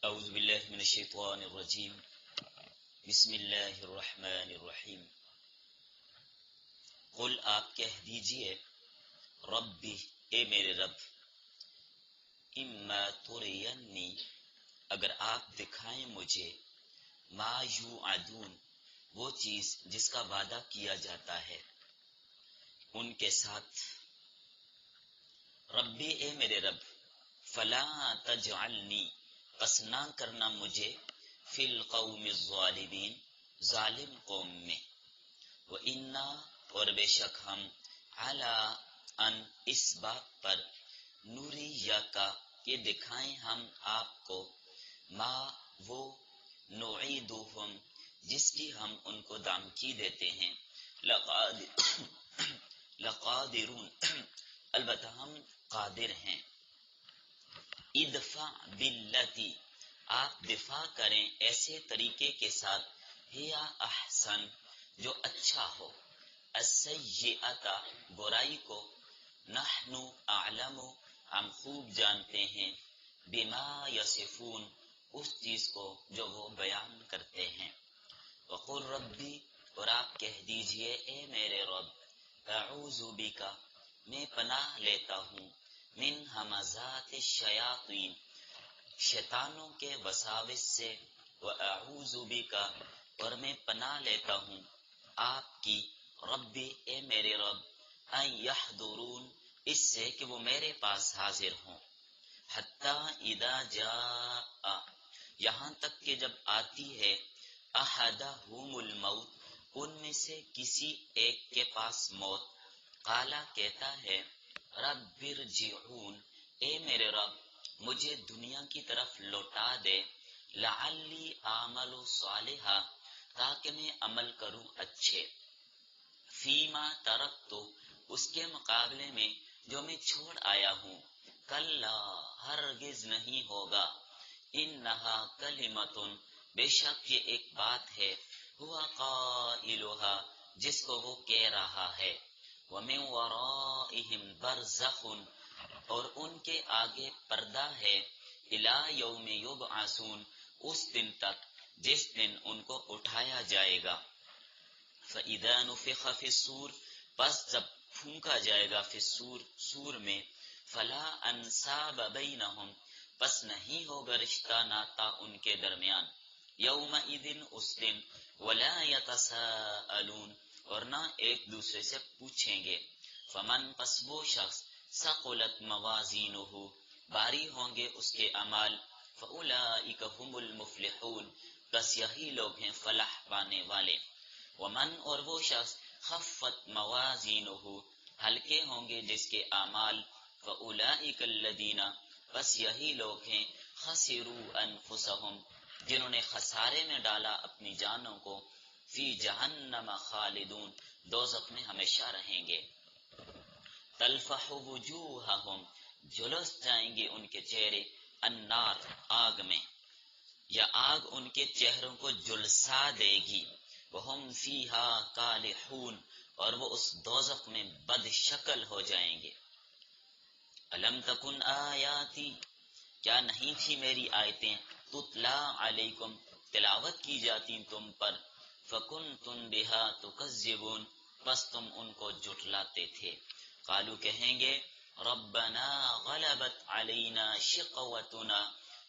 اعوذ باللہ من الشیطان الرجیم بسم اللہ الرحمن الرحیم قل آپ کہہ دیجئے ربی اے میرے رب اما ترینی اگر آپ دکھائیں مجھے ما یوعدون وہ چیز جس کا وعدہ کیا جاتا ہے ان کے ساتھ ربی اے میرے رب فلا تجعلنی پس نہ کرنا مجھے فی القوم الظالمین ظالم قوم میں وَإِنَّا اور بے شک ہم عَلَىٰ ان اس بات پر نُرِيَّکَ کہ دکھائیں ہم آپ کو ما وہ نُعِیدُہُم جس کی ہم ان کو دھمکی دیتے ہیں لقادرون البتہ ہم قادر ہیں ادفع باللتی آپ دفاع کریں ایسے طریقے کے ساتھ ہیا احسن جو اچھا ہو السیئۃ برائی کو نحن اعلم ہم خوب جانتے ہیں بما یصفون اس چیز کو جو وہ بیان کرتے ہیں وقل ربی اور آپ کہہ دیجئے اے میرے رب اعوذ بک میں پناہ لیتا ہوں من ہمزات الشیاطین شیطانوں کے وساوس سے واعوذ بک اور میں پناہ لیتا ہوں آپ کی ربی اے میرے رب ان یحضرون اس سے کہ وہ میرے پاس حاضر ہوں حتی اذا جاء یہاں تک کہ جب آتی ہے احدہم الموت ان میں سے کسی ایک کے پاس موت قالا کہتا ہے رب ارجعون اے میرے رب مجھے دنیا کی طرف لوٹا دے لعلی اعمل صالحا تاکہ میں عمل کروں اچھے فیما ترکتو اس کے مقابلے میں جو میں چھوڑ آیا ہوں کلا ہرگز نہیں ہوگا انہا کلمۃ بے شک یہ ایک بات ہے ہوا قائلھا جس کو وہ کہہ رہا ہے وَمِن وَرَائِهِمْ بَرْزَخٌ اور ان کے آگے پردہ ہے اِلَى يَوْمِ يُبْعَثُونَ اس دن تک جس دن ان کو اٹھایا جائے گا فَإِذَا نُفِخَ فِي الصُّورِ پس جب پھونکا جائے گا فی الصور سور میں فلا انساب بینہم پس نہیں ہوگا رشتہ ناتا ان کے درمیان یومئذ اس دن ولا یتساءلون اور نہ ایک دوسرے سے پوچھیں گے فمن پس وہ شخص ثقلت موازینہ باری ہوں گے اس کے اعمال فاولئک هم المفلحون بس یہی لوگ ہیں فلاح پانے والے ومن اور وہ شخص خفت موازینہ ہلکے ہوں گے جس کے اعمال فاولئک الذین بس یہی لوگ ہیں خسروا انفسهم جنہوں نے خسارے میں ڈالا اپنی جانوں کو فی جہنم خالدون دوزخ میں ہمیشہ رہیں گے تلفح وجوہہم جلس جائیں گے ان کے چہرے النار آگ میں یا آگ ان کے چہروں کو جلسا دے گی وہم فیہا کالحون اور وہ اس دوزخ میں بد شکل ہو جائیں گے الم تکن آیاتی کیا نہیں تھی میری آیتیں تتلا علیکم تلاوت کی جاتی تم پر فکنتم بہا تکذبون بس تم ان کو جھٹلاتے تھے قالو کہیں گے ربنا غلبت علینا شقوتنا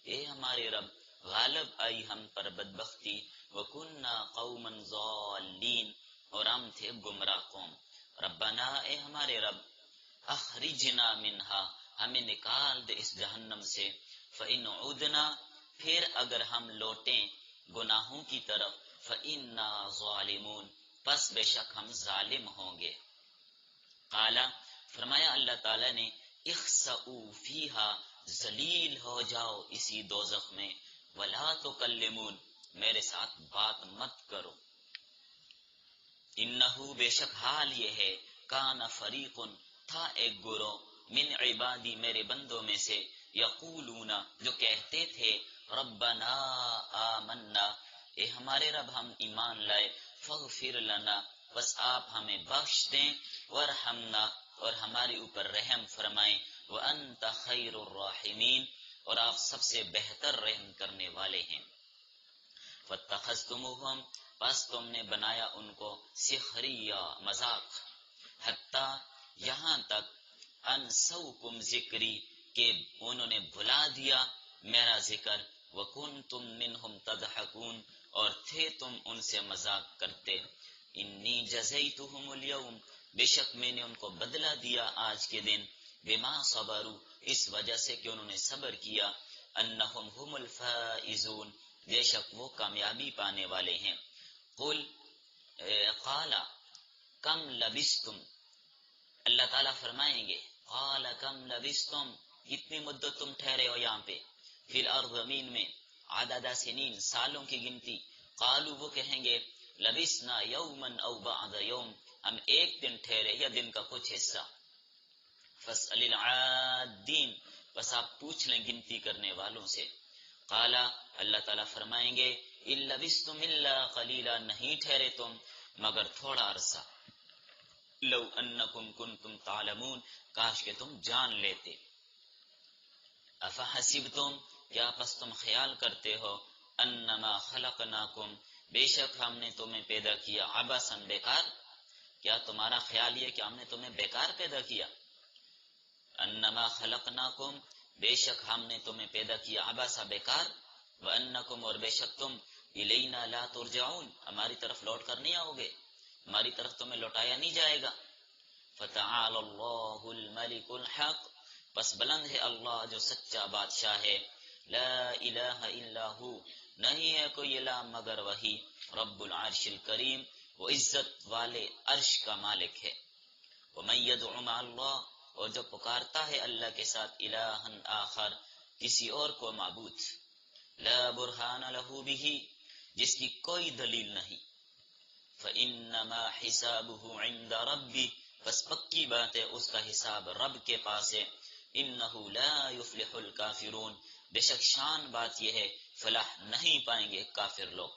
اے ہمارے رب غالب آئی ہم پر بدبختی وکننا قوما ضالین اور ہم تھے گمراہ قوم ربنا اے ہمارے رب اخرجنا منہا ہمیں نکال دے اس جہنم سے فإن عدنا پھر اگر ہم لوٹیں گناہوں کی طرف فإنا ظالمون پس بے شک ہم ظالم ہوں گے قالا فرمایا اللہ تعالی نے اخسئوا فیہا ذلیل ہو جاؤ اسی دوزخ میں ولا تکلمون میرے ساتھ بات مت کرو انہو بے شک حال یہ ہے کان فریق تھا ایک گروہ من عبادی میرے بندوں میں سے یقولون جو کہتے تھے ربنا آمنا اے ہمارے رب ہم ایمان لائے فاغفر لنا بس آپ ہمیں بخش دیں ورحمنا اور ہمارے اوپر رحم فرمائیں وانت خیر الراحمین اور آپ سب سے بہتر رحم کرنے والے ہیں۔ فاتخذتموہم، پس تم نے بنایا ان کو سخریا، مذاق، حتیٰ یہاں تک انسوکم ذکری، کہ انہوں نے بھلا دیا میرا ذکر، وکنتم منہم تضحکون، اور تھے تم ان سے مذاق کرتے۔ انی جزیتہم اليوم، بے شک میں نے ان کو بدلہ دیا آج کے دن، بما صبروا، اس وجہ سے کہ انہوں نے صبر کیا، انہم هم الفائزون، بے شک وہ کامیابی پانے والے ہیں۔ قل، قال کم لبستم، اللہ تعالیٰ فرمائیں گے قال کم لبستم، کتنی مدت تم ٹھہرے ہو یہاں پہ، فی الارض، زمین میں، عدد سنین، سالوں کی گنتی، قالوا وہ کہیں گے لبسنا یوما او بعض یوم، ہم ایک دن ٹھہرے یا دن کا کچھ حصہ، فاسأل العادین، بس آپ پوچھ لیں گنتی کرنے والوں سے، قال، اللہ تعالیٰ فرمائیں گے ان لبستم الا قلیلا، نہیں ٹھہرے تم مگر تھوڑا عرصہ، لو انکم کنتم تعلمون، کاش کہ تم جان لیتے، افحسبتم، کیا پس تم خیال کرتے ہو، انما خلقناکم، بے شک ہم نے تمہیں پیدا کیا، عبثا، بیکار، کیا تمہارا خیال یہ کہ ہم نے تمہیں بیکار پیدا کیا، انما خلقناکم، بے شک ہم نے تمہیں پیدا کیا، عبثا، بیکار، وانکم، اور بے شک تم، الینا لا ترجعون، ہماری طرف لوٹ کر نہیں آؤ گے، ہماری طرف تمہیں لوٹایا نہیں جائے گا۔ فتعالی اللہ الملک الحق، پس بلند ہے اللہ جو سچا بادشاہ ہے، لا الہ الا ہو، نہیں ہے کوئی الہ مگر وہی، رب العرش الکریم، وہ عزت والے عرش کا مالک ہے، ومن یدع مع اللہ، اور جو پکارتا ہے اللہ کے ساتھ، الہا آخر، کسی اور کو معبود، لا برہان لہ بہ، جس کی کوئی دلیل نہیں، فإنما حسابه عند ربی، بس پکی بات ہے اس کا حساب رب کے پاس ہے، انہ لا یفلح الکافرون، بے شک شان بات یہ ہے فلاح نہیں پائیں گے کافر لوگ۔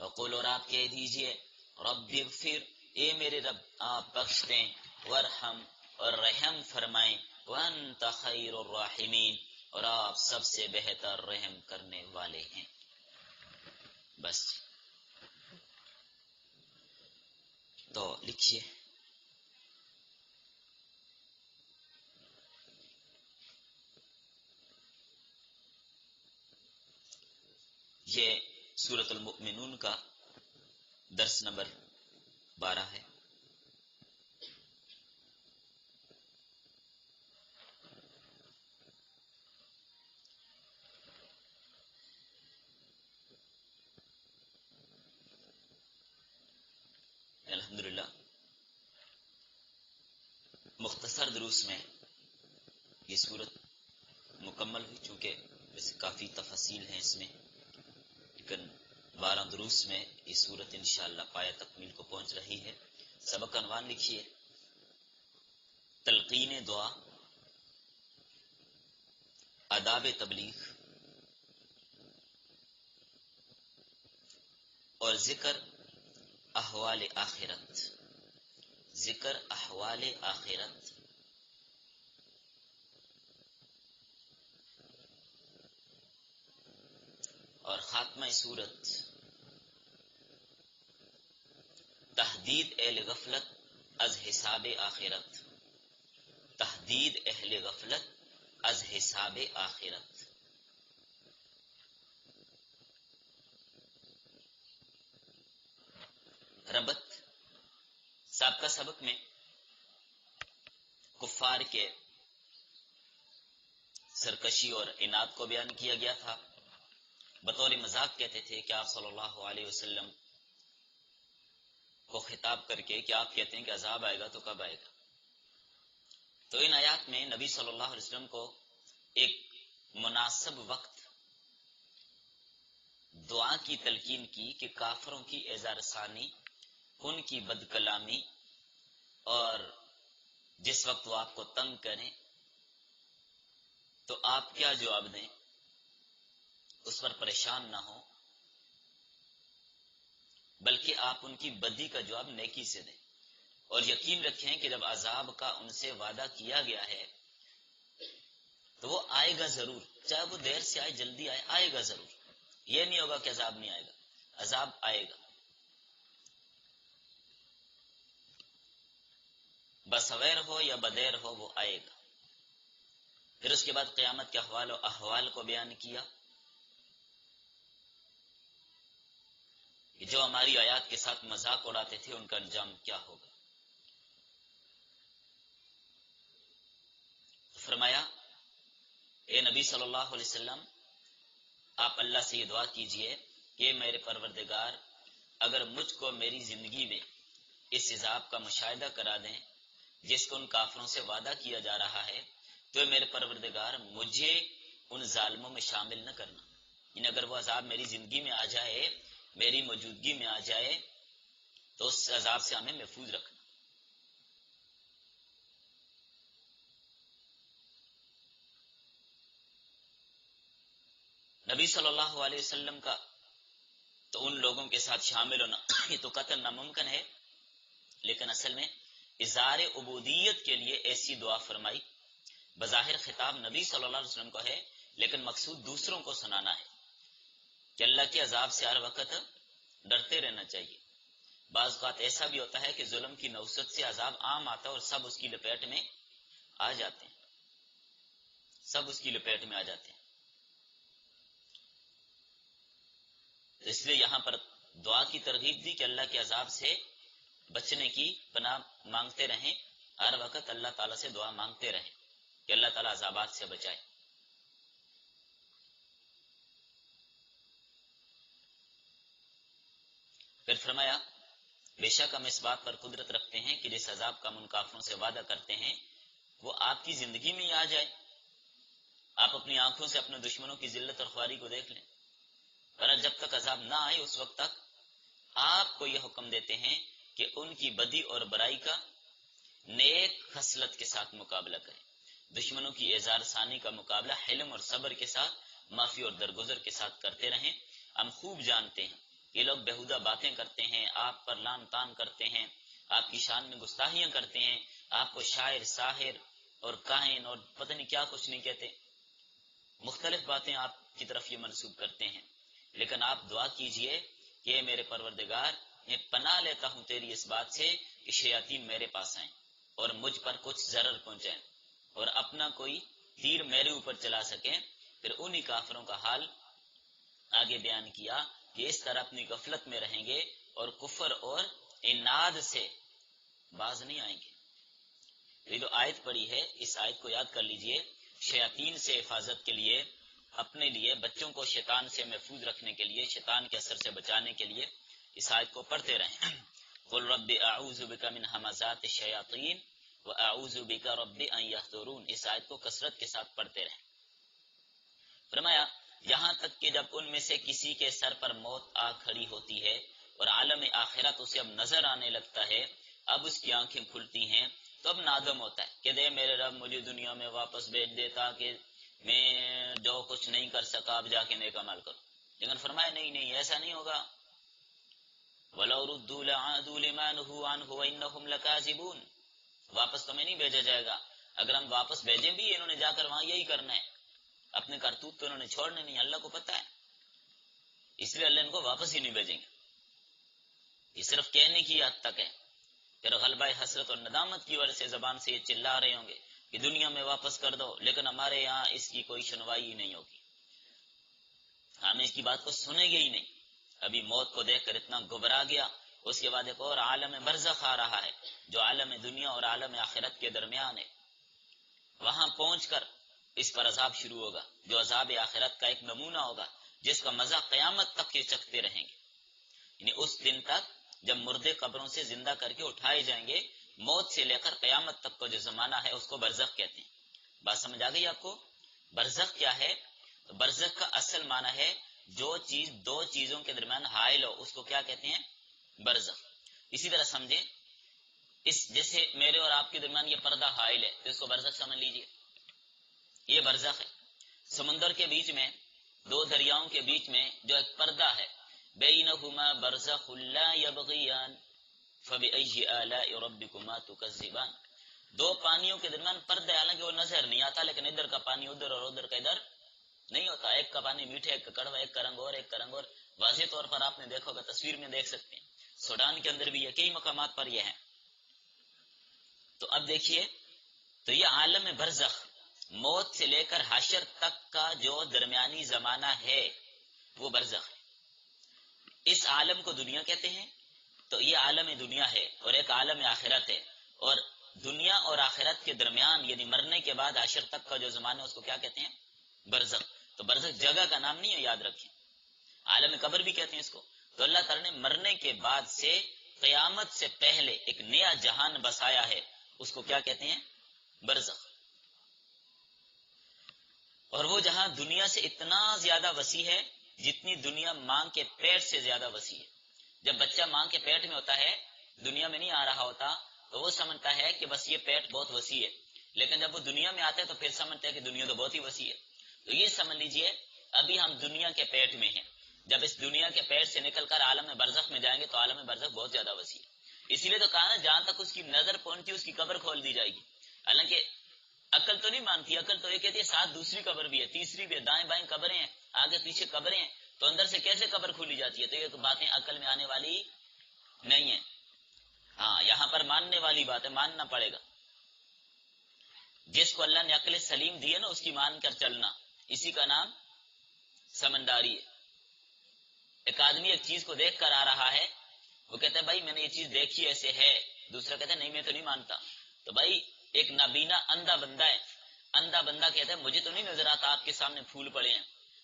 وقول، اور آپ کہہ دیجئے رب اغفر، اے میرے رب آپ بخش دیں، وارحم، اور رحم فرمائیں، وانت خیر الراحمین، اور آپ سب سے بہتر رحم کرنے والے ہیں۔ بس تو لکھیے یہ سورۃ المؤمنون کا درس نمبر 12 ہے۔ الحمدللہ مختصر دروس میں یہ سورت مکمل ہوئی، چونکہ ویسے کافی تفصیل ہیں اس میں، لیکن 12 دروس میں یہ سورت انشاءاللہ پایہ تکمیل کو پہنچ رہی ہے۔ سبق عنوان لکھیے تلقین دعا، آداب تبلیغ اور ذکر احوال آخرت، ذکر احوال آخرت، اور خاتمہ سورت تحدید اہل غفلت از حساب آخرت، تحدید اہل غفلت از حساب آخرت۔ ربط سابقہ سبق میں کفار کے سرکشی اور عناد کو بیان کیا گیا تھا، بطور مذاق کہتے تھے کہ آپ صلی اللہ علیہ وسلم کو خطاب کر کے کہ آپ کہتے ہیں کہ عذاب آئے گا تو کب آئے گا، تو ان آیات میں نبی صلی اللہ علیہ وسلم کو ایک مناسب وقت دعا کی تلقین کی کہ کافروں کی ایذا رسانی، ان کی بد کلامی، اور جس وقت وہ آپ کو تنگ کریں تو آپ کیا جواب دیں، اس پر پریشان نہ ہو، بلکہ آپ ان کی بدی کا جواب نیکی سے دیں، اور یقین رکھیں کہ جب عذاب کا ان سے وعدہ کیا گیا ہے تو وہ آئے گا ضرور، چاہے وہ دیر سے آئے جلدی آئے، آئے گا ضرور. یہ نہیں ہوگا کہ عذاب نہیں آئے گا، عذاب آئے گا. بصغیر ہو یا بدیر ہو وہ آئے گا. پھر اس کے بعد قیامت کے احوال و احوال کو بیان کیا کہ جو ہماری آیات کے ساتھ مذاق اڑاتے تھے ان کا انجام کیا ہوگا. فرمایا اے نبی صلی اللہ علیہ وسلم، آپ اللہ سے یہ دعا کیجئے کہ میرے پروردگار اگر مجھ کو میری زندگی میں اس عذاب کا مشاہدہ کرا دیں جس کو ان کافروں سے وعدہ کیا جا رہا ہے، تو میرے پروردگار مجھے ان ظالموں میں شامل نہ کرنا. یعنی اگر وہ عذاب میری زندگی میں آ جائے، میری موجودگی میں آ جائے، تو اس عذاب سے ہمیں محفوظ رکھنا. نبی صلی اللہ علیہ وسلم کا تو ان لوگوں کے ساتھ شامل ہونا یہ تو قطعاً ناممکن ہے، لیکن اصل میں اظہار عبودیت کے لیے ایسی دعا فرمائی. بظاہر خطاب نبی صلی اللہ علیہ وسلم کو ہے، لیکن مقصود دوسروں کو سنانا ہے کہ اللہ کے عذاب سے ہر وقت ڈرتے رہنا چاہیے. بعض اوقات ایسا بھی ہوتا ہے کہ ظلم کی نوسط سے عذاب عام آتا ہے اور سب اس کی لپیٹ میں آ جاتے ہیں، سب اس کی لپیٹ میں آ جاتے ہیں. اس لیے یہاں پر دعا کی ترغیب دی کہ اللہ کے عذاب سے بچنے کی پناہ مانگتے رہیں، ہر وقت اللہ تعالیٰ سے دعا مانگتے رہیں کہ اللہ تعالیٰ عذابات سے بچائے. پھر فرمایا بے شک ہم اس بات پر قدرت رکھتے ہیں کہ جس عذاب کا ہم ان کافروں سے وعدہ کرتے ہیں وہ آپ کی زندگی میں ہی آ جائے. آپ اپنی آنکھوں سے اپنے دشمنوں کی ذلت اور خواری کو دیکھ لیں، اور جب تک عذاب نہ آئے اس وقت تک آپ کو یہ حکم دیتے ہیں کہ ان کی بدی اور برائی کا نیک خصلت کے ساتھ مقابلہ کریں. دشمنوں کی اعزار ثانی کا مقابلہ حلم اور صبر کے ساتھ، معافی اور درگزر کے ساتھ کرتے رہیں. ہم خوب جانتے ہیں یہ لوگ بےہودہ باتیں کرتے ہیں، آپ پر لان تان کرتے ہیں، آپ کی شان میں گستاخیاں کرتے ہیں، آپ کو شاعر، ساحر اور کاہن اور پتہ نہیں کیا کچھ نہیں کہتے، مختلف باتیں آپ کی طرف یہ منسوب کرتے ہیں. لیکن آپ دعا کیجئے کہ میرے پروردگار میں پناہ لیتا ہوں تیری اس بات سے کہ شیاطین میرے پاس آئیں اور مجھ پر کچھ ضرر پہنچائیں اور اپنا کوئی تیر میرے اوپر چلا سکیں. پھر انہی کافروں کا حال آگے بیان کیا کہ اس طرح اپنی غفلت میں رہیں گے اور کفر اور عناد سے باز نہیں آئیں گے. یہ جو آیت پڑھی ہے اس آیت کو یاد کر لیجئے. شیاطین سے حفاظت کے لیے، اپنے لیے، بچوں کو شیطان سے محفوظ رکھنے کے لیے، شیطان کے اثر سے بچانے کے لیے اس آیت کو پڑھتے رہیں. قل رب اعوذ بک من ہمزات الشیاطین واعوذ بک رب ان یحضرون. اس آیت کو کثرت کے ساتھ پڑھتے رہیں. فرمایا یہاں تک کہ جب ان میں سے کسی کے سر پر موت آ کھڑی ہوتی ہے اور عالم آخرت اسے اب نظر آنے لگتا ہے، اب اس کی آنکھیں کھلتی ہیں تو اب نادم ہوتا ہے کہ دے میرے رب مجھے دنیا میں واپس بھیج دے تاکہ میں جو کچھ نہیں کر سکا اب جا کے نیک عمل کروں. لیکن فرمایا نہیں ایسا نہیں ہوگا. وَلَوْ رُدُّوا لَعَادُوا لِمَا نُهُوا عَنْهُ وَإِنَّهُمْ لَكَاذِبُونَ. واپس تو میں نہیں بھیجا جائے گا. اگر ہم واپس بھیجیں بھی انہوں نے جا کر وہاں یہی کرنا ہے، اپنے کرتوت تو انہوں نے چھوڑنے نہیں، اللہ کو پتہ ہے، اس لیے اللہ ان کو واپس ہی نہیں بھیجیں گے. یہ صرف کہنے کی حد تک ہے. پھر غلبہ حسرت اور ندامت کی وجہ سے زبان سے یہ چلا رہے ہوں گے کہ دنیا میں واپس کر دو، لیکن ہمارے یہاں اس کی کوئی سنوائی ہی نہیں ہوگی، ہمیں اس کی بات کو سنیں گے ہی نہیں. ابھی موت کو دیکھ کر اتنا گھبرا گیا، اس کے بعد ایک اور عالم برزخ آ رہا ہے جو عالم دنیا اور عالم آخرت کے درمیان ہے. وہاں پہنچ کر اس پر عذاب شروع ہوگا جو عذاب آخرت کا ایک نمونہ ہوگا جس کا مزہ قیامت تک کے چکھتے رہیں گے. یعنی اس دن تک جب مردے قبروں سے زندہ کر کے اٹھائے جائیں گے، موت سے لے کر قیامت تک کا جو زمانہ ہے اس کو برزخ کہتے ہیں. بات سمجھ آ گئی آپ کو؟ برزخ کیا ہے؟ تو برزخ کا اصل معنی ہے جو چیز دو چیزوں کے درمیان حائل ہو اس کو کیا کہتے ہیں؟ برزخ. اسی طرح سمجھیں اس جیسے میرے اور آپ کے درمیان یہ پردہ حائل ہے تو اس کو برزخ سمجھ لیجئے، یہ برزخ ہے. سمندر کے بیچ میں، دو دریاؤں کے بیچ میں جو ایک پردہ ہے، بینہما برزخ لا یبغیان فبأی آلاء ربکما تکذبان. دو پانیوں کے درمیان پردہ، حالانکہ وہ نظر نہیں آتا، لیکن ادھر کا پانی ادھر اور ادھر کا ادھر نہیں ہوتا، ایک کا پانی میٹھا، ایک کا کڑوا، ایک کا رنگ اور ایک کا رنگ اور۔ واضح طور پر آپ نے دیکھا ہوگا، تصویر میں دیکھ سکتے ہیں، سوڈان کے اندر بھی ہے، کئی مقامات پر یہ ہے۔ تو اب دیکھیے، تو یہ عالم برزخ، موت سے لے کر حشر تک کا جو درمیانی زمانہ ہے وہ برزخ ہے۔ اس عالم کو دنیا کہتے ہیں، تو یہ عالم دنیا ہے، اور ایک عالم آخرت ہے، اور دنیا اور آخرت کے درمیان یعنی مرنے کے بعد حشر تک کا جو زمانہ ہے اس کو کیا کہتے ہیں؟ برزخ۔ تو برزخ جگہ کا نام نہیں ہے، یاد رکھیں، عالم قبر بھی کہتے ہیں اس کو۔ تو اللہ تعالیٰ نے مرنے کے بعد سے قیامت سے پہلے ایک نیا جہان بسایا ہے، اس کو کیا کہتے ہیں؟ برزخ۔ اور وہ جہاں دنیا سے اتنا زیادہ وسیع ہے جتنی دنیا ماں کے پیٹ سے زیادہ وسیع ہے۔ جب بچہ ماں کے پیٹ میں ہوتا ہے، دنیا میں نہیں آ رہا ہوتا، تو وہ سمجھتا ہے کہ بس یہ پیٹ بہت وسیع ہے، لیکن جب وہ دنیا میں آتا ہے تو پھر سمجھتا ہے کہ دنیا تو بہت ہی وسیع ہے۔ تو یہ سمجھ لیجئے، ابھی ہم دنیا کے پیٹ میں ہیں، جب اس دنیا کے پیٹ سے نکل کر عالم برزخ میں جائیں گے تو عالم برزخ بہت زیادہ وسیع ہے۔ اسی لیے تو کہا نا، جہاں تک اس کی نظر پہنچتی اس کی قبر کھول دی جائے گی۔ حالانکہ عقل تو نہیں مانتی، عقل تو یہ کہتی ہے ساتھ دوسری قبر بھی ہے، تیسری بھی ہے، دائیں بائیں قبریں ہیں، آگے پیچھے قبریں ہیں، تو اندر سے کیسے قبر کھولی جاتی ہے؟ تو یہ باتیں عقل میں آنے والی نہیں ہے۔ ہاں، یہاں پر ماننے والی بات ہے، ماننا پڑے گا۔ جس کو اللہ نے عقل سلیم دی ہے نا، اس کی مان کر چلنا، اسی کا نام سمجھداری ہے۔ ایک آدمی ایک چیز کو دیکھ کر آ رہا ہے، وہ کہتا ہے بھائی میں نے یہ چیز دیکھی ایسے ہے، دوسرا کہتا ہے نہیں میں تو نہیں مانتا۔ تو بھائی ایک نابینا اندھا بندہ ہے، اندھا بندہ کہتا ہے مجھے تو نہیں نظر آتا آپ کے سامنے پھول پڑے ہیں،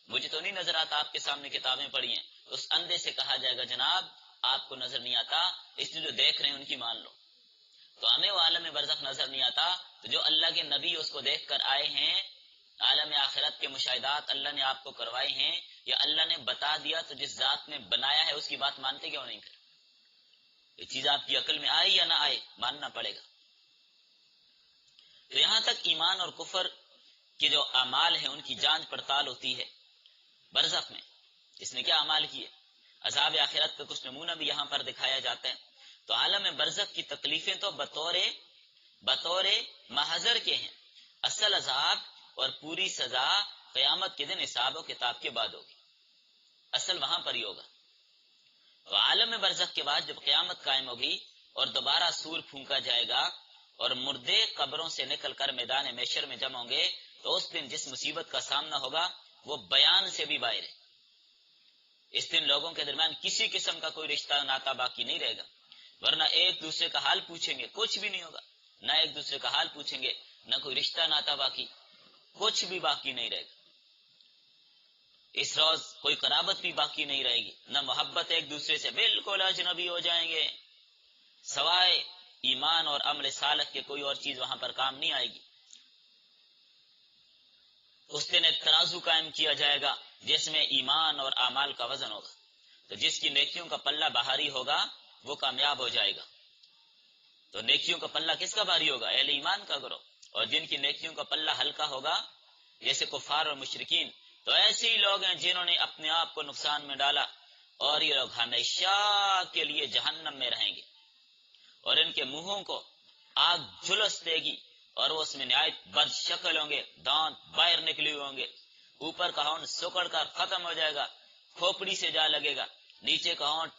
مجھے تو نہیں نظر آتا آپ کے سامنے کتابیں پڑی ہیں۔ اس اندھے سے کہا جائے گا جناب آپ کو نظر نہیں آتا، اس لیے جو دیکھ رہے ہیں ان کی مان لو۔ تو ہمیں وہ عالم برزخ نظر نہیں آتا، تو جو اللہ کے نبی اس کو دیکھ کر آئے ہیں، عالم آخرت کے مشاہدات اللہ نے آپ کو کروائے ہیں، یا اللہ نے بتا دیا، تو جس ذات نے بنایا ہے اس کی بات مانتے کیوں نہیں؟ کر یہ چیز آپ کی عقل میں آئے یا نہ آئے، ماننا پڑے گا۔ تو یہاں تک ایمان اور کفر کے جو اعمال ہیں ان کی جانچ پڑتال ہوتی ہے برزخ میں، اس نے کیا اعمال کیے۔ عذاب آخرت کا کچھ نمونہ بھی یہاں پر دکھایا جاتا ہے۔ تو عالم برزخ کی تکلیفیں تو بطور محضر کے ہیں، اصل عذاب اور پوری سزا قیامت کے دن حساب و کتاب کے بعد ہوگی، اصل وہاں پر ہی ہوگا۔ تو عالم برزخ کے بعد جب قیامت قائم ہوگی اور دوبارہ سور پھونکا جائے گا اور مردے قبروں سے نکل کر میدان محشر میں جمع ہوں گے، تو اس دن جس مصیبت کا سامنا ہوگا وہ بیان سے بھی باہر ہے۔ اس دن لوگوں کے درمیان کسی قسم کا کوئی رشتہ ناتا باقی نہیں رہے گا، ورنہ ایک دوسرے کا حال پوچھیں گے کچھ بھی نہیں ہوگا، نہ ایک دوسرے کا حال پوچھیں گے، نہ کوئی رشتہ ناتا باقی، کچھ بھی باقی نہیں رہے گا۔ اس روز کوئی قرابت بھی باقی نہیں رہے گی، نہ محبت، ایک دوسرے سے بالکل اجنبی ہو جائیں گے، سوائے ایمان اور عمل صالح کے کوئی اور چیز وہاں پر کام نہیں آئے گی۔ اس دن ایک ترازو قائم کیا جائے گا جس میں ایمان اور اعمال کا وزن ہوگا، تو جس کی نیکیوں کا پلہ بھاری ہوگا وہ کامیاب ہو جائے گا۔ تو نیکیوں کا پلہ کس کا بھاری ہوگا؟ اہل ایمان کا کرو، اور جن کی نیکیوں کا پلہ ہلکا ہوگا جیسے کفار اور مشرکین، تو ایسے ہی لوگ ہیں جنہوں نے اپنے آپ کو نقصان میں ڈالا، اور یہ لوگ ہمیشہ کے لیے جہنم میں رہیں گے، اور ان کے منہوں کو آگ جھلس دے گی، اور وہ اس میں نہایت بد شکل ہوں گے، دانت باہر نکلے ہوئے ہوں گے، اوپر کا ہونٹ سکڑ کر ختم ہو جائے گا، کھوپڑی سے جا لگے گا، نیچے کا ہونٹ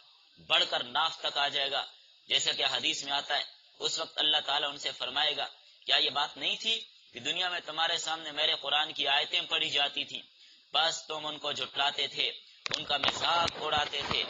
بڑھ کر ناف تک آ جائے گا، جیسا کہ حدیث میں آتا ہے۔ اس وقت اللہ تعالیٰ ان سے فرمائے گا کیا یہ بات نہیں تھی کہ دنیا میں تمہارے سامنے میرے قرآن کی آیتیں پڑھی جاتی تھیں، بس تم ان کو جھٹلاتے تھے، ان کا مذاق اڑاتے تھے،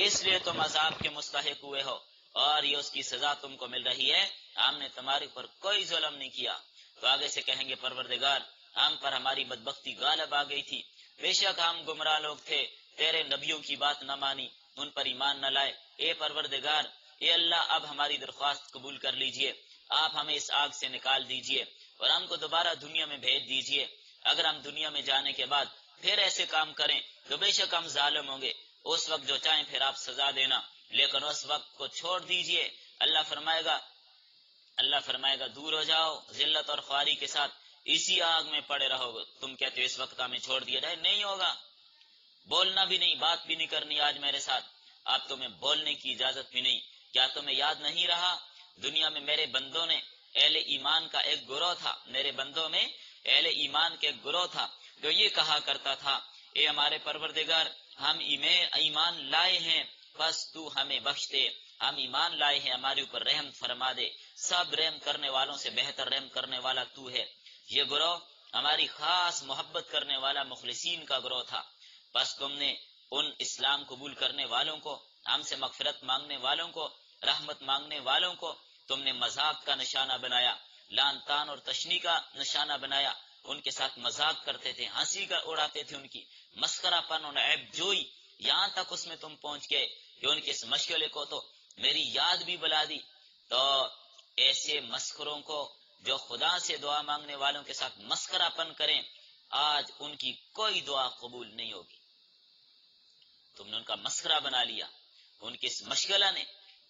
اس لیے تم عذاب کے مستحق ہوئے ہو، اور یہ اس کی سزا تم کو مل رہی ہے، ہم نے تمہارے پر کوئی ظلم نہیں کیا۔ تو آگے سے کہیں گے پروردگار ہم پر ہماری بدبختی غالب آ گئی تھی، بے شک ہم گمراہ لوگ تھے، تیرے نبیوں کی بات نہ مانی، ان پر ایمان نہ لائے، اے پروردگار، اے اللہ اب ہماری درخواست قبول کر لیجئے، آپ ہمیں اس آگ سے نکال دیجئے اور ہم کو دوبارہ دنیا میں بھیج دیجئے۔ اگر ہم دنیا میں جانے کے بعد پھر ایسے کام کریں تو بے شک ہم ظالم ہوں گے، اس وقت جو چاہیں پھر آپ سزا دینا، لیکن اس وقت کو چھوڑ دیجئے۔ اللہ فرمائے گا دور ہو جاؤ، ذلت اور خواری کے ساتھ اسی آگ میں پڑے رہو گے۔ تم کہتے ہو اس وقت ہمیں چھوڑ دیا جائے، نہیں ہوگا، بولنا بھی نہیں، بات بھی نہیں کرنی آج میرے ساتھ، آپ تمہیں بولنے کی اجازت بھی نہیں۔ کیا تمہیں یاد نہیں رہا دنیا میں میرے بندوں نے اہل ایمان کا ایک گروہ تھا، میرے بندوں میں اہل ایمان کے ایک گروہ تھا جو یہ کہا کرتا تھا، اے ہمارے پروردگار، ہم ایمان لائے ہیں، بس تو ہمیں بخش دے، ہم ایمان لائے ہیں، ہمارے اوپر رحم فرما دے، سب رحم کرنے والوں سے بہتر رحم کرنے والا تو ہے۔ یہ گروہ ہماری خاص محبت کرنے والا مخلصین کا گروہ تھا، بس تم نے ان اسلام قبول کرنے والوں کو، ہم سے مغفرت مانگنے والوں کو، رحمت مانگنے والوں کو تم نے مذاق کا نشانہ بنایا، لعن طعن اور تشنیع کا نشانہ بنایا، ان کے ساتھ مذاق کرتے تھے، ہنسی کا اڑاتے تھے، ان کی مسخرہ پن اور عیب جوئی، یہاں تک اس میں تم پہنچ گئے کہ ان کے اس مشغلے کو تو میری یاد بھی بلا دی۔ تو ایسے مسخروں کو جو خدا سے دعا مانگنے والوں کے ساتھ مسخرہ پن کریں، آج ان کی کوئی دعا قبول نہیں ہوگی۔ تم نے ان کا مسخرہ بنا لیا، ان کی اس مشغلہ نے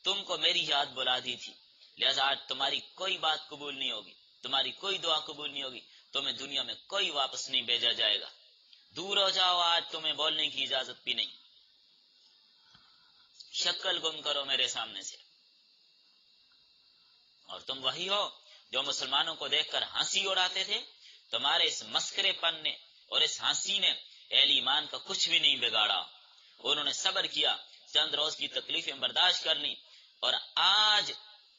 تم کو میری یاد بلا دی تھی، لہذا آج تمہاری کوئی بات قبول نہیں ہوگی، تمہاری کوئی دعا قبول نہیں ہوگی، تمہیں دنیا میں کوئی واپس نہیں بھیجا جائے گا، دور ہو جاؤ، آج تمہیں بولنے کی اجازت بھی نہیں، شکل گم کرو میرے سامنے سے۔ اور تم وہی ہو جو مسلمانوں کو دیکھ کر ہنسی اڑاتے تھے، تمہارے اس مسخرے پن نے اور اس ہنسی نے اہل ایمان کا کچھ بھی نہیں بگاڑا، انہوں نے صبر کیا، چند روز کی تکلیفیں برداشت کر لی، اور آج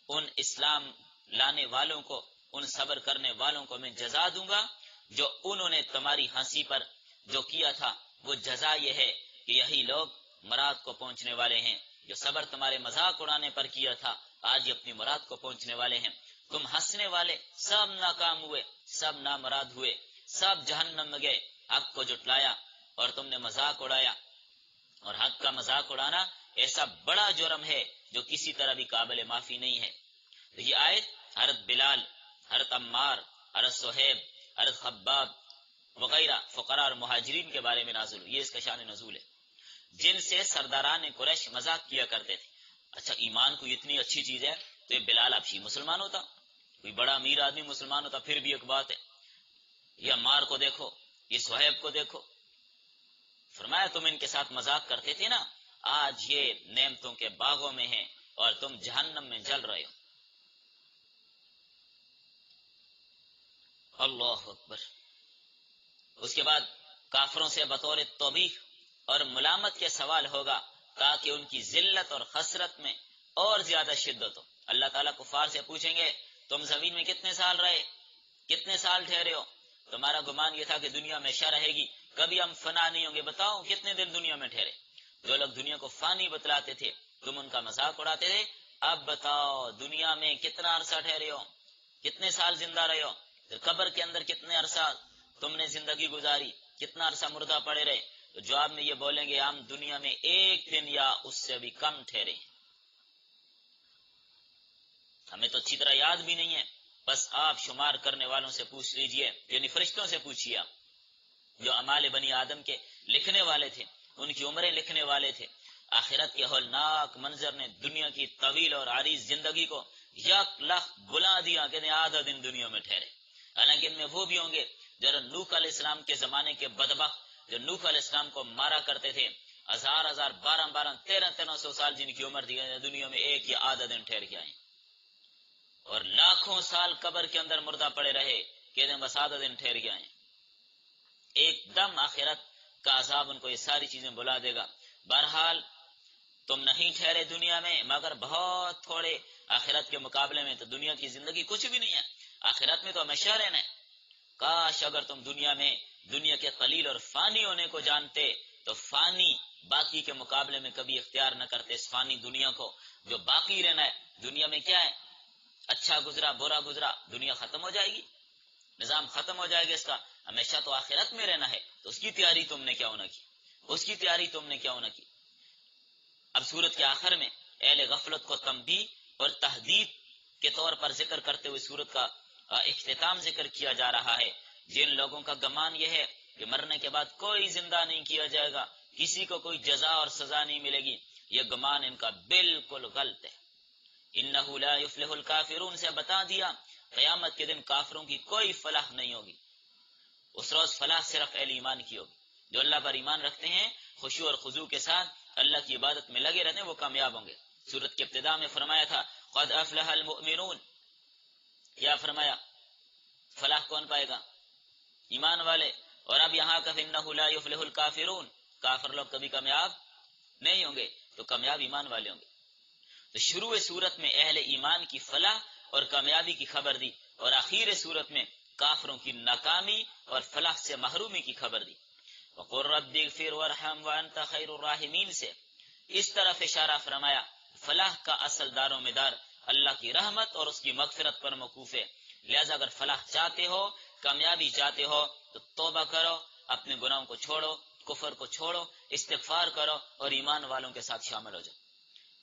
ان اسلام لانے والوں کو، ان صبر کرنے والوں کو میں جزا دوں گا جو انہوں نے تمہاری ہنسی پر جو کیا تھا، وہ جزا یہ ہے کہ یہی لوگ مراد کو پہنچنے والے ہیں، جو صبر تمہارے مذاق اڑانے پر کیا تھا، آج یہ اپنی مراد کو پہنچنے والے ہیں۔ تم ہنسنے والے سب ناکام ہوئے، سب نامراد ہوئے، سب جہنم میں گئے، حق کو جھٹلایا اور تم نے مذاق اڑایا، اور حق کا مذاق اڑانا ایسا بڑا جرم ہے جو کسی طرح بھی قابل معافی نہیں ہے۔ یہ آیت حضرت بلال، حضرت عمار، حضرت صہیب، حضرت خباب وغیرہ فقراء اور مہاجرین کے بارے میں نازل ہوئی، یہ اس کا شان نزول ہے، جن سے سرداران قریش مذاق کیا کرتے تھے۔ اچھا، ایمان کو اتنی اچھی چیز ہے تو یہ بلال ابشی مسلمان ہوتا، کوئی بڑا امیر آدمی مسلمان ہوتا پھر بھی ایک بات ہے، یہ عمار کو دیکھو، یہ صہیب کو دیکھو، فرمایا تم ان کے ساتھ مذاق کرتے تھے نا، آج یہ نعمتوں کے باغوں میں ہیں اور تم جہنم میں جل رہے ہو۔ اللہ اکبر۔ اس کے بعد کافروں سے بطور توبیخ اور ملامت کے سوال ہوگا تاکہ ان کی ذلت اور خسرت میں اور زیادہ شدت ہو۔ اللہ تعالیٰ کفار سے پوچھیں گے تم زمین میں کتنے سال رہے، کتنے سال ٹھہرے ہو، تمہارا گمان یہ تھا کہ دنیا ہمیشہ رہے گی، کبھی ہم فنا نہیں ہوں گے، بتاؤ کتنے دن دنیا میں ٹھہرے۔ جو لوگ دنیا کو فانی بتلاتے تھے تم ان کا مذاق اڑاتے تھے، اب بتاؤ دنیا میں کتنا عرصہ ٹھہرے ہو، کتنے سال زندہ رہے ہو، قبر کے اندر کتنے عرصہ تم نے زندگی گزاری، کتنا عرصہ مردہ پڑے رہے۔ تو جواب میں یہ بولیں گے ہم دنیا میں ایک دن یا اس سے بھی کم ٹھہرے، ہمیں تو اچھی طرح یاد بھی نہیں ہے، بس آپ شمار کرنے والوں سے پوچھ لیجئے، یعنی فرشتوں سے پوچھئے، جو اعمال بنی آدم کے لکھنے والے تھے، ان کی عمریں لکھنے والے تھے۔ آخرت کے ہولناک منظر نے دنیا کی طویل اور عریض زندگی کو 1,00,000 بلا دیا کہ آدھا دن دنیا میں ٹھہرے۔ حالانکہ ان میں وہ بھی ہوں گے جو نوح علیہ السلام کے زمانے کے بدبخت، جو نوح علیہ السلام کو مارا کرتے تھے، 1000 12 1300 سال جن کی عمر دی دنیا میں ایک یا آدھا دن ٹھہر کے آئے، اور لاکھوں سال قبر کے اندر مردہ پڑے رہے کہ بس آدھا دن ٹھہر کے آئے۔ ایک دم آخرت کا عذاب ان کو یہ ساری چیزیں بلا دے گا۔ بہرحال تم نہیں ٹھہرے دنیا میں مگر بہت تھوڑے، آخرت کے مقابلے میں تو دنیا کی زندگی کچھ بھی نہیں ہے، آخرت میں تو ہمیشہ رہنا ہے۔ کاش اگر تم دنیا میں دنیا کے قلیل اور فانی ہونے کو جانتے تو فانی باقی کے مقابلے میں کبھی اختیار نہ کرتے اس فانی دنیا کو جو باقی رہنا ہے۔ دنیا میں کیا ہے، اچھا گزرا برا گزرا، دنیا ختم ہو جائے گی، نظام ختم ہو جائے گا اس کا، ہمیشہ تو آخرت میں رہنا ہے، تو اس کی تیاری تم نے کیوں نہ کی، اس کی تیاری تم نے کیوں نہ کی۔ اب سورت کے آخر میں اہل غفلت کو تنبیہ اور تہدید کے طور پر ذکر کرتے ہوئے سورت کا اختتام ذکر کیا جا رہا ہے۔ جن لوگوں کا گمان یہ ہے کہ مرنے کے بعد کوئی زندہ نہیں کیا جائے گا، کسی کو کوئی جزا اور سزا نہیں ملے گی، یہ گمان ان کا بالکل غلط ہے۔ انہ لا یفلح الکافرون سے بتا دیا قیامت کے دن کافروں کی کوئی فلاح نہیں ہوگی، اس روز فلاح صرف اہل ایمان کی ہوگی، جو اللہ پر ایمان رکھتے ہیں، خشوع اور خضوع کے ساتھ اللہ کی عبادت میں لگے رہتے ہیں، وہ کامیاب ہوں گے۔ سورت کے ابتدا میں فرمایا تھا قد افلح المؤمنون، کیا فرمایا؟ فلاح کون پائے گا؟ ایمان والے. اور اب یہاں کا فَإِنَّهُ لَا يُفْلِحُ الْكَافِرُونَ، کافر لوگ کبھی کامیاب نہیں ہوں گے، تو کامیاب ایمان والے ہوں گے. تو شروع صورت میں اہل ایمان کی فلاح اور کامیابی کی خبر دی، اور آخر صورت میں کافروں کی ناکامی اور فلاح سے محرومی کی خبر دی. وَقُلْ رَبِّ اغْفِرْ وَارْحَمْ وَأَنْتَ خَيْرُ الرَّاحِمِينَ سے اس طرف اشارہ فرمایا فلاح کا اصل دار و مدار اللہ کی رحمت اور اس کی مغفرت پر موقوف ہے. لہذا اگر فلاح چاہتے ہو، کامیابی چاہتے ہو، تو توبہ کرو، اپنے گناہوں کو چھوڑو، کفر کو چھوڑو، استغفار کرو اور ایمان والوں کے ساتھ شامل ہو جاؤ.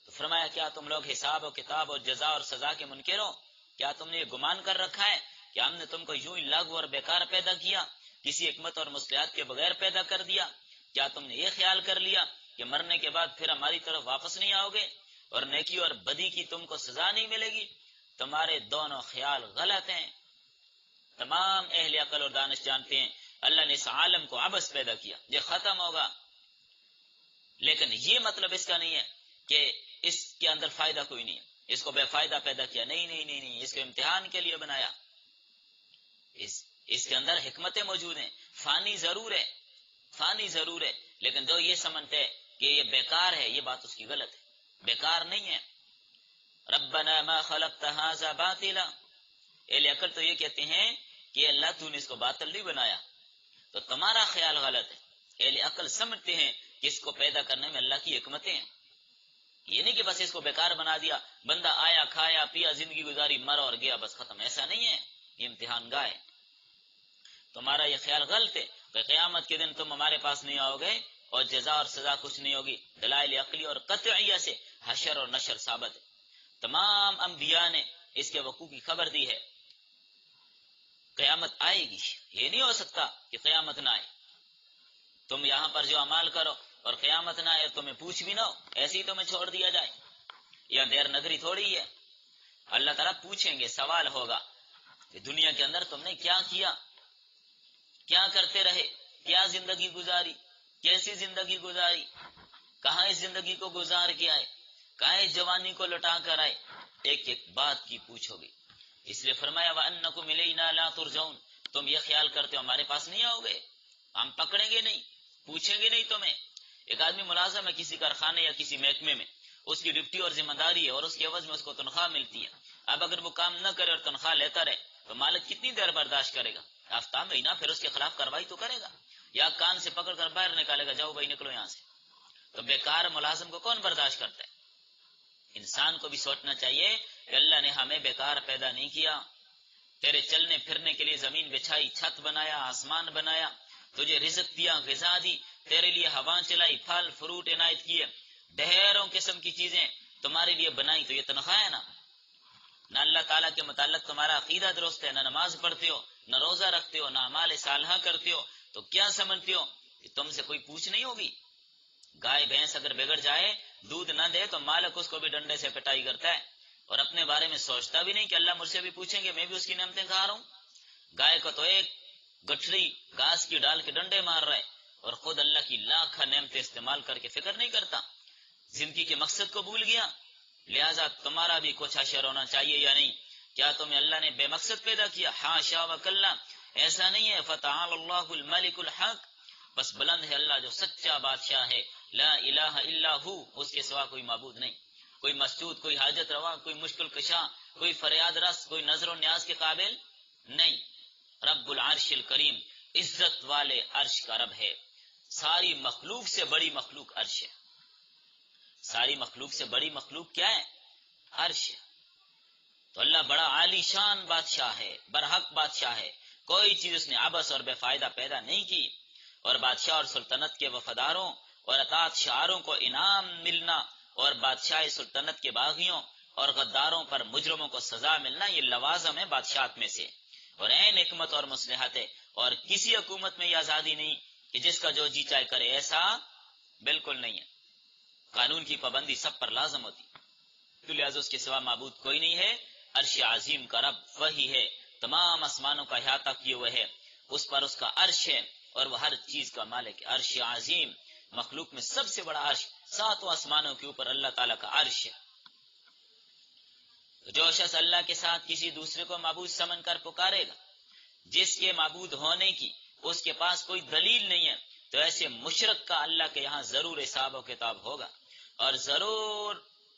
تو فرمایا کیا تم لوگ حساب و کتاب اور جزا اور سزا کے منکر ہو؟ کیا تم نے یہ گمان کر رکھا ہے کہ ہم نے تم کو یوں ہی لاغو اور بیکار پیدا کیا، کسی حکمت اور مصلحت کے بغیر پیدا کر دیا؟ کیا تم نے یہ خیال کر لیا کہ مرنے کے بعد پھر ہماری طرف واپس نہیں آؤ گے اور نیکی اور بدی کی تم کو سزا نہیں ملے گی؟ تمہارے دونوں خیال غلط ہیں. تمام اہل عقل اور دانش جانتے ہیں اللہ نے اس عالم کو عبث پیدا کیا، یہ ختم ہوگا، لیکن یہ مطلب اس کا نہیں ہے کہ اس کے اندر فائدہ کوئی نہیں ہے، اس کو بے فائدہ پیدا کیا. نہیں نہیں نہیں نہیں، اس کو امتحان کے لیے بنایا. اس کے اندر حکمتیں موجود ہیں. فانی ضرور ہے، فانی ضرور ہے، لیکن جو یہ سمجھتے ہے کہ یہ بیکار ہے، یہ بات اس کی غلط ہے. بیکار نہیں ہے. ربنا ما خلقت هذا باطلا، اہل عقل تو یہ کہتے ہیں کہ اللہ تو نے اس کو باطل نہیں بنایا، تو تمہارا خیال غلط ہے. اہل عقل سمجھتے ہیں کہ اس کو پیدا کرنے میں اللہ کی حکمتیں ہیں. یہ نہیں کہ بس اس کو بیکار بنا دیا، بندہ آیا کھایا پیا زندگی گزاری مرا اور گیا بس ختم. ایسا نہیں ہے، یہ امتحان گاہ ہے. تمہارا یہ خیال غلط ہے کہ قیامت کے دن تم ہمارے پاس نہیں آؤ گے اور جزا اور سزا کچھ نہیں ہوگی. دلائل عقلی اور قطعیہ سے حشر اور نشر ثابت ہے. تمام انبیاء نے اس کے وقوع کی خبر دی ہے. قیامت آئے گی، یہ نہیں ہو سکتا کہ قیامت نہ آئے. تم یہاں پر جو عمال کرو اور قیامت نہ آئے تمہیں پوچھ بھی نہ ہو، ایسے ہی تمہیں چھوڑ دیا جائے. یہ دیر نگری تھوڑی ہے. اللہ تعالیٰ پوچھیں گے، سوال ہوگا کہ دنیا کے اندر تم نے کیا کیا، کیا کرتے رہے، کیا زندگی گزاری، کیسی زندگی گزاری، کہاں اس زندگی کو گزار کے آئے، کہاں اس جوانی کو لٹا کر آئے. ایک ایک بات کی پوچھو گی. اس لیے فرمایا وَأَنَّكُمْ إِلَيْنَا لَا تُرْجَعُونَ، تم یہ خیال کرتے ہو ہمارے پاس نہیں آؤ گے، ہم پکڑیں گے نہیں، پوچھیں گے نہیں تمہیں. ایک آدمی ملازم ہے کسی کارخانے یا کسی محکمے میں، اس کی ڈپٹی اور ذمہ داری ہے اور اس کے عوض میں اس کو تنخواہ ملتی ہے. اب اگر وہ کام نہ کرے اور تنخواہ لیتا رہے تو مالک کتنی دیر برداشت کرے گا؟ ہفتہ مہینہ پھر اس کے خلاف کارروائی تو کرے گا، یا کان سے پکڑ کر باہر نکالے گا، جاؤ بھائی نکلو یہاں سے. تو بیکار ملازم کو کون برداشت کرتا ہے؟ انسان کو بھی سوچنا چاہیے کہ اللہ نے ہمیں بیکار پیدا نہیں کیا. تیرے چلنے پھرنے کے لیے زمین بچھائی، چھت بنایا، آسمان بنایا، تجھے رزق دیا، غذا دی، تیرے لیے ہوا چلائی، پھل فروٹ عنایت کیے، ڈھیروں قسم کی چیزیں تمہارے لیے بنائی. تو یہ تنخواہ ہے نا. نہ اللہ تعالیٰ کے متعلق تمہارا عقیدہ درست ہے، نہ نماز پڑھتے ہو، نہ روزہ رکھتے ہو، نہ اعمال صالحہ کرتے ہو، تو کیا سمجھتے ہو کہ تم سے کوئی پوچھ نہیں ہوگی؟ گائے بھینس اگر بگڑ جائے، دودھ نہ دے، تو مالک اس کو بھی ڈنڈے سے پٹائی کرتا ہے اور اپنے بارے میں سوچتا بھی نہیں کہ اللہ مجھ سے بھی پوچھیں گے، میں بھی اس کی نعمتیں کھا رہا ہوں. گائے کو تو ایک گٹھری گھاس کی ڈال کے ڈنڈے مار رہے اور خود اللہ کی لاکھ نعمتیں استعمال کر کے فکر نہیں کرتا، زندگی کے مقصد کو بھول گیا. لہذا تمہارا بھی کچھ حشر ہونا چاہیے یا نہیں؟ کیا تمہیں اللہ نے بے مقصد پیدا کیا؟ حاشا وکلا، ایسا نہیں ہے. فتعال اللہ الملک الحق، بس بلند ہے اللہ جو سچا بادشاہ ہے. لا الہ الا ہو، اس کے سوا کوئی معبود نہیں، کوئی مسجود، کوئی حاجت روا، کوئی مشکل کشا، کوئی فریاد رس، کوئی نظر و نیاز کے قابل نہیں. رب العرش الکریم، عزت والے عرش کا رب ہے. ساری مخلوق سے بڑی مخلوق عرش ہے. ساری مخلوق سے بڑی مخلوق کیا ہے؟ عرش ہے. تو اللہ بڑا عالی شان بادشاہ ہے، برحق بادشاہ ہے. کوئی چیز اس نے عبث اور بے فائدہ پیدا نہیں کی. اور بادشاہ اور سلطنت کے وفاداروں اور اطاعت شعاروں کو انعام ملنا اور بادشاہ سلطنت کے باغیوں اور غداروں پر مجرموں کو سزا ملنا، یہ لوازم ہے بادشاہت میں سے اور عین حکمت اور مصلحت ہے. اور کسی حکومت میں یہ آزادی نہیں کہ جس کا جو جی چاہے کرے، ایسا بالکل نہیں ہے. قانون کی پابندی سب پر لازم ہوتی. تو لہذا اس کے سوا معبود کوئی نہیں ہے. عرش عظیم کا رب وہی ہے، تمام آسمانوں کا احاطہ کیے ہوئے ہے، اس پر اس کا عرش ہے اور وہ ہر چیز کا مالک ہے. عرش عظیم، مخلوق میں سب سے بڑا عرش، 7 آسمانوں کے اوپر اللہ تعالیٰ کا عرش ہے. تو جو شخص اللہ کے ساتھ کسی دوسرے کو معبود سمجھ کر پکارے گا جس کے معبود ہونے کی اس کے پاس کوئی دلیل نہیں ہے، تو ایسے مشرک کا اللہ کے یہاں ضرور حساب و کتاب ہوگا، اور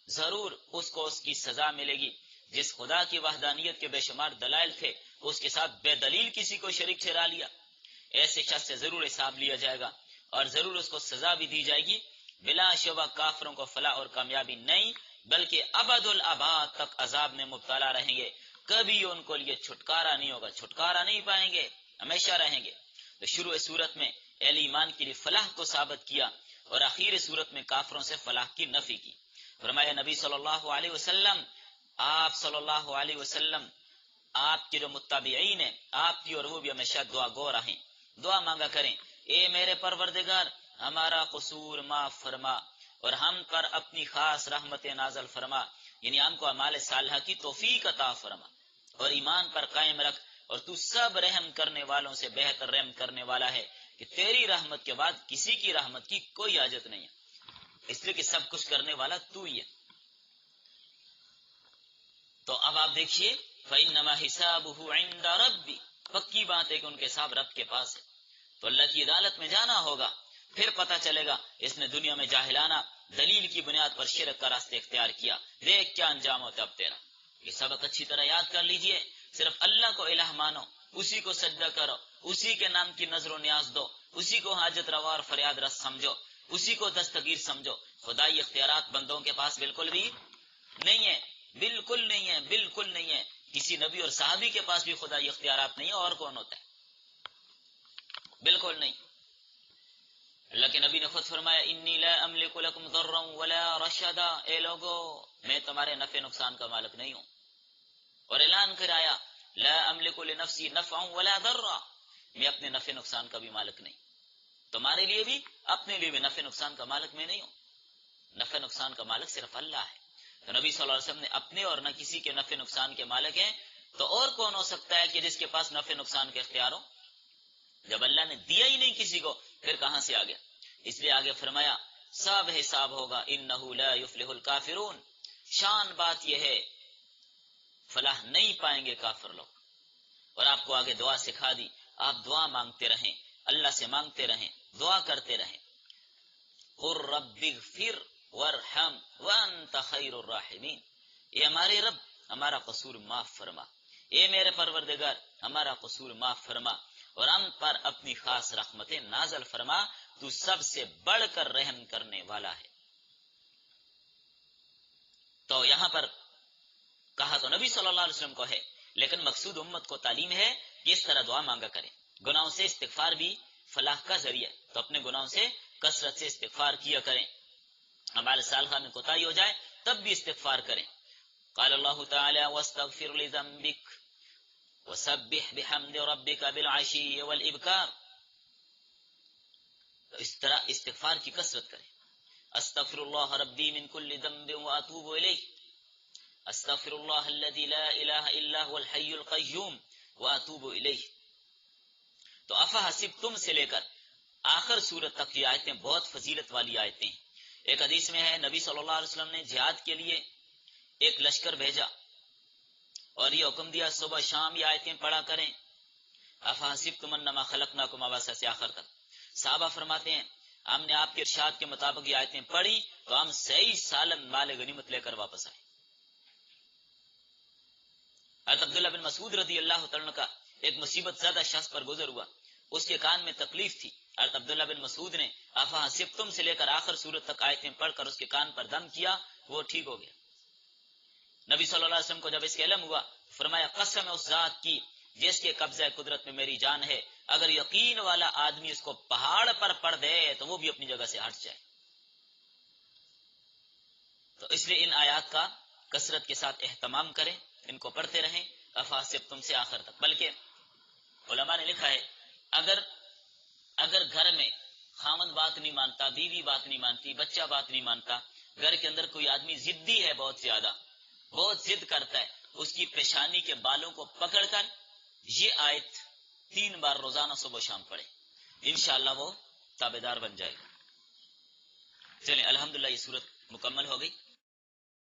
ضرور اس کو اس کی سزا ملے گی۔ جس خدا کی وحدانیت کے بے شمار دلائل تھے اس کے ساتھ بے دلیل کسی کو شریک ٹھہرا لیا، ایسے شخص سے ضرور حساب لیا جائے گا اور ضرور اس کو سزا بھی دی جائے گی۔ بلا شبہ کافروں کو فلاح اور کامیابی نہیں بلکہ ابد الاباد تک عذاب میں مبتلا رہیں گے، کبھی ان کو لیے چھٹکارا نہیں ہوگا، چھٹکارا نہیں پائیں گے، ہمیشہ رہیں گے۔ تو شروع صورت میں اہل ایمان کے لیے فلاح کو ثابت کیا اور آخر صورت میں کافروں سے فلاح کی نفی کی۔ فرمایا نبی صلی اللہ علیہ وسلم، آپ صلی اللہ علیہ وسلم، آپ کے جو متابعین ہیں، آپ کی اور وہ بھی ہمیشہ دعا گو رہیں، دعا مانگا کریں، اے میرے پروردگار ہمارا قصور معاف فرما اور ہم پر اپنی خاص رحمت نازل فرما، یعنی ہم کو اعمال صالحہ کی توفیق عطا فرما اور ایمان پر قائم رکھ، اور تو سب رحم کرنے والوں سے بہتر رحم کرنے والا ہے کہ تیری رحمت کے بعد کسی کی رحمت کی کوئی حاجت نہیں ہے، اس لیے کہ سب کچھ کرنے والا تو ہی ہے۔ تو اب آپ دیکھیے فَإِنَّمَا حِسَابُهُ عِندَ رَبِّ، پکی بات ہے کہ ان کے حساب رب کے پاس ہے، تو اللہ کی عدالت میں جانا ہوگا، پھر پتہ چلے گا اس نے دنیا میں جاہلانہ دلیل کی بنیاد پر شرک کا راستہ اختیار کیا، دیکھ کیا انجام ہوتا اب تیرا۔ یہ سبق اچھی طرح یاد کر لیجئے، صرف اللہ کو الہ مانو، اسی کو سجدہ کرو، اسی کے نام کی نظر و نیاز دو، اسی کو حاجت روا اور فریاد رس سمجھو، اسی کو دستگیر سمجھو۔ خدائی اختیارات بندوں کے پاس بالکل بھی نہیں ہے، بالکل نہیں ہے، بالکل نہیں ہے۔ کسی نبی اور صحابی کے پاس بھی خدائی اختیارات نہیں ہے، اور کون ہوتا ہے؟ بالکل نہیں۔ اللہ کے نبی نے خود فرمایا انی لا املک لکم ضرا ولا رشدا، اے لوگو میں تمہارے نفع نقصان کا مالک نہیں ہوں، اور اعلان کرایا لا املک لنفسی نفعا ولا ضرا، میں اپنے نفع نقصان کا بھی مالک نہیں، تمہارے لیے بھی اپنے لیے بھی نفع نقصان کا مالک میں نہیں ہوں، نفع نقصان کا مالک صرف اللہ ہے۔ تو نبی صلی اللہ علیہ وسلم نے اپنے اور نہ کسی کے نفع نقصان کے مالک ہیں، تو اور کون ہو سکتا ہے کہ جس کے پاس نفع نقصان کے اختیار ہو؟ جب اللہ نے دیا ہی نہیں کسی کو پھر کہاں سے آ گیا؟ اس لیے آگے فرمایا سب حساب ہوگا، انہ لا یفلح الکافرون، شان بات یہ ہے فلاح نہیں پائیں گے کافر لوگ۔ اور آپ کو آگے دعا سکھا دی، آپ دعا مانگتے رہیں، اللہ سے مانگتے رہیں، دعا کرتے رہیں، قل رب اغفر وارحم وانت خیر الراحمین، اے ہمارے رب ہمارا قصور معاف فرما، اے میرے پروردگار ہمارا قصور معاف فرما اور ہم پر اپنی خاص رحمتیں نازل فرما، تو سب سے بڑھ کر رحم کرنے والا ہے۔ تو یہاں پر کہا تو نبی صلی اللہ علیہ وسلم کو ہے، لیکن مقصود امت کو تعلیم ہے کہ اس طرح دعا مانگا کریں۔ گناہوں سے استغفار بھی فلاح کا ذریعہ، تو اپنے گناہوں سے کثرت سے استغفار کیا کریں، ہمارے صالحہ میں کوتاہی ہو جائے تب بھی استغفار کریں۔ قال اللہ تعالی واستغفر لذنبک وسبح بحمد ربک بالعشی والابکار، تو اس طرح استغفار کی کثرت کریں۔ استغفر اللہ ربی من کل ذنب واتوب الیہ، استغفر اللہ الذی لا الہ الا هو الحی القیوم واتوب الیہ۔ تو افحسبتم سے لے کر آخر سورت تک کی آیتیں بہت فضیلت والی آیتیں ہیں۔ ایک حدیث میں ہے نبی صلی اللہ علیہ وسلم نے جہاد کے لیے ایک لشکر بھیجا اور یہ حکم دیا صبح شام یہ آیتیں پڑھا کریں، افحسبتم انما خلقناکم عبثا سے آخر تک۔ صحابہ فرماتے ہیں ہم نے آپ کے ارشاد کے مطابق یہ آیتیں پڑھی تو ہم صحیح سالم مال غنیمت لے کر واپس آئے۔ حضرت عبداللہ بن مسعود رضی اللہ تعالیٰ کا ایک مصیبت زدہ شخص پر گزر ہوا، اس کے کان میں تکلیف تھی، حضرت عبداللہ بن مسعود نے افحسبتم سے لے کر آخر سورت تک آیتیں پڑھ کر اس کے کان پر دم کیا، وہ ٹھیک ہو گیا۔ نبی صلی اللہ علیہ وسلم کو جب اس کے علم ہوا فرمایا قسم ہے اس ذات کی جس کے قبضہ قدرت میں میری جان ہے، اگر یقین والا آدمی اس کو پہاڑ پر پڑھ دے تو وہ بھی اپنی جگہ سے ہٹ جائے۔ تو اس لیے ان آیات کا کثرت کے ساتھ اہتمام کریں، ان کو پڑھتے رہیں افحسبتم سے آخر تک۔ بلکہ علماء نے لکھا ہے اگر گھر میں خاوند بات نہیں مانتا، بیوی بات نہیں مانتی، بچہ بات نہیں مانتا، گھر کے اندر کوئی آدمی ضدی ہے، بہت زیادہ بہت ضد کرتا ہے، اس کی پیشانی کے بالوں کو پکڑ کر یہ آیت 3 بار روزانہ صبح و شام پڑھے، انشاءاللہ وہ تابعدار بن جائے گا۔ چلیں الحمدللہ یہ صورت مکمل ہو گئی۔